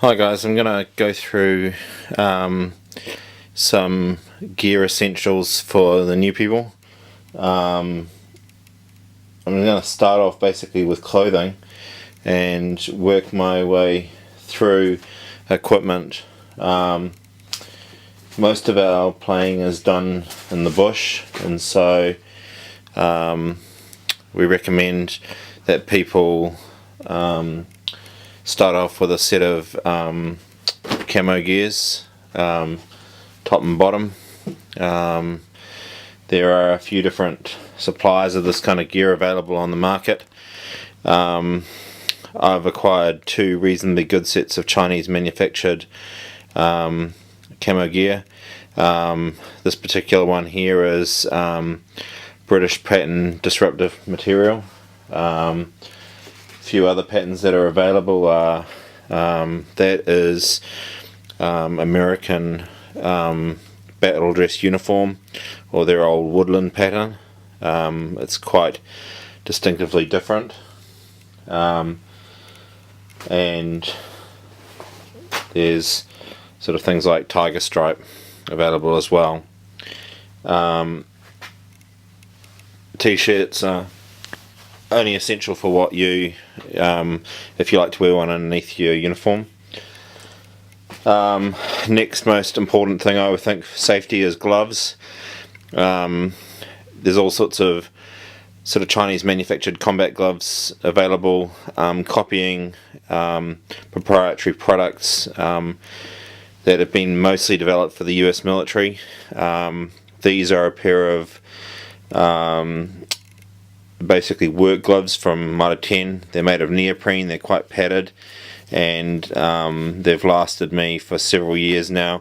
Hi guys, I'm going to go through some gear essentials for the new people. I'm going to start off basically with clothing and work my way through equipment. Most of our playing is done in the bush, and so we recommend that people start off with a set of camo gears, top and bottom. There are a few different suppliers of this kind of gear available on the market. I've acquired two reasonably good sets of Chinese manufactured camo gear. This particular one here is British pattern disruptive material. A few other patterns that are available are that is American battle dress uniform, or their old woodland pattern. It's quite distinctively different, and there's sort of things like tiger stripe available as well. T-shirts are only essential for what you, if you like to wear one underneath your uniform. Next most important thing I would think for safety is gloves. There's all sorts of sort of Chinese manufactured combat gloves available, copying proprietary products that have been mostly developed for the US military. These are a pair of basically work gloves from Mitre 10. They're made of neoprene, they're quite padded, and they've lasted me for several years now,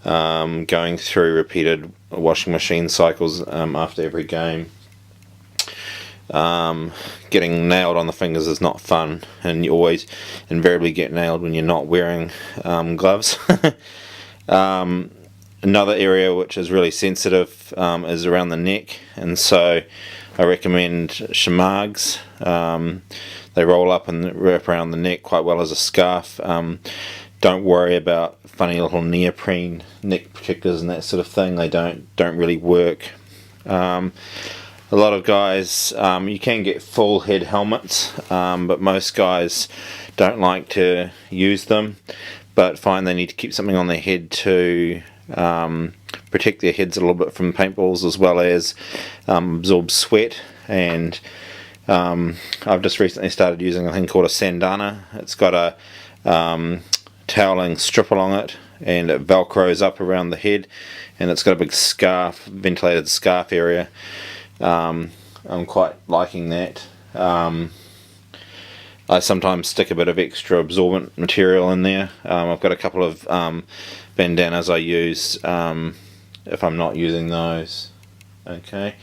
going through repeated washing machine cycles after every game. Getting nailed on the fingers is not fun, and you always invariably get nailed when you're not wearing gloves. Another area which is really sensitive is around the neck, and so I recommend shamags. They roll up and wrap around the neck quite well as a scarf. Don't worry about funny little neoprene neck protectors and that sort of thing. They don't really work. A lot of guys, you can get full head helmets, but most guys don't like to use them, but find they need to keep something on their head to protect their heads a little bit from paintballs, as well as absorb sweat. And I've just recently started using a thing called a sandana. It's got a toweling strip along it, and it velcros up around the head, and it's got a big scarf, ventilated scarf area. I'm quite liking that. I sometimes stick a bit of extra absorbent material in there. I've got a couple of bandanas I use if I'm not using those. Okay.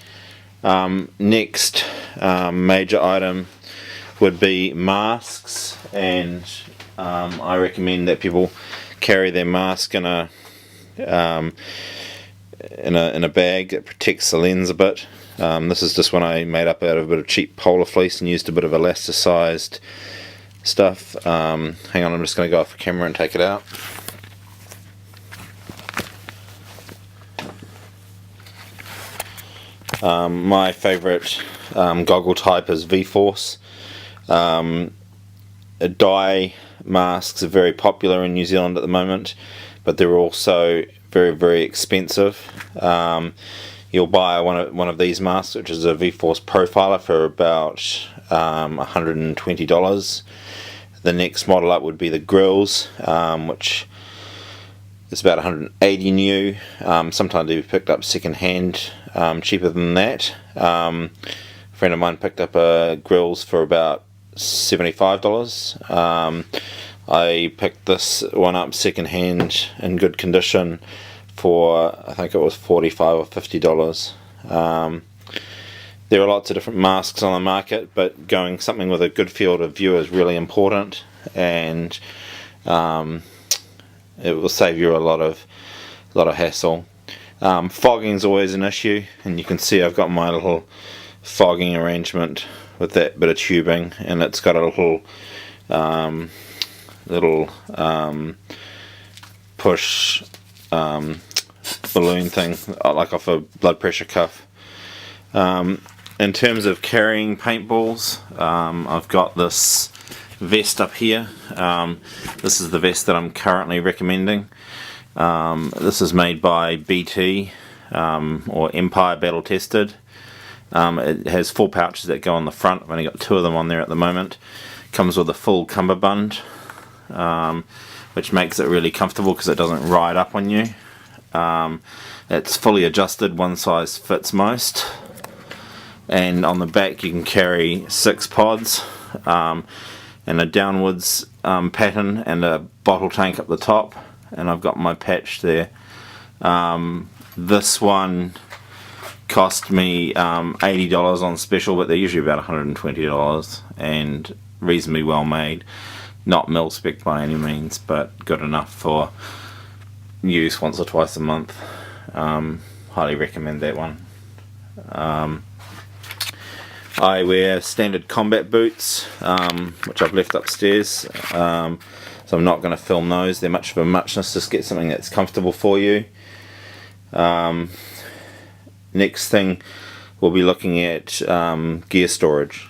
Next major item would be masks, and I recommend that people carry their mask in a bag that protects the lens a bit. This is just one I made up out of a bit of cheap polar fleece and used a bit of elasticized stuff. Hang on, I'm just going to go off the camera and take it out. My favourite goggle type is V-Force. Dye masks are very popular in New Zealand at the moment, but they're also very expensive. You'll buy one of these masks, which is a V-Force Profiler, for about $120. The next model up would be the Grills, which is about 180 new. Sometimes they've picked up second hand, cheaper than that. A friend of mine picked up a Grills for about $75. I picked this one up second hand in good condition for, I think it was $45 or $50. There are lots of different masks on the market, but going something with a good field of view is really important, and it will save you a lot of hassle. Fogging is always an issue, and you can see I've got my little fogging arrangement with that bit of tubing, and it's got a little little push balloon thing, like off a blood pressure cuff. In terms of carrying paintballs, I've got this vest up here. This is the vest that I'm currently recommending. This is made by BT, or Empire Battle Tested. It has 4 pouches that go on the front. I've only got 2 of them on there at the moment. Comes with a full cummerbund, which makes it really comfortable because it doesn't ride up on you. It's fully adjusted, one size fits most. And on the back you can carry 6 pods, and a downwards pattern and a bottle tank up the top, and I've got my patch there. This one cost me $80 on special, but they're usually about $120 and reasonably well made. Not mil spec by any means, but good enough for use once or twice a month. Highly recommend that one. I wear standard combat boots, which I've left upstairs, so I'm not going to film those. They're much of a muchness. Just get something that's comfortable for you. Next thing, we'll be looking at gear storage.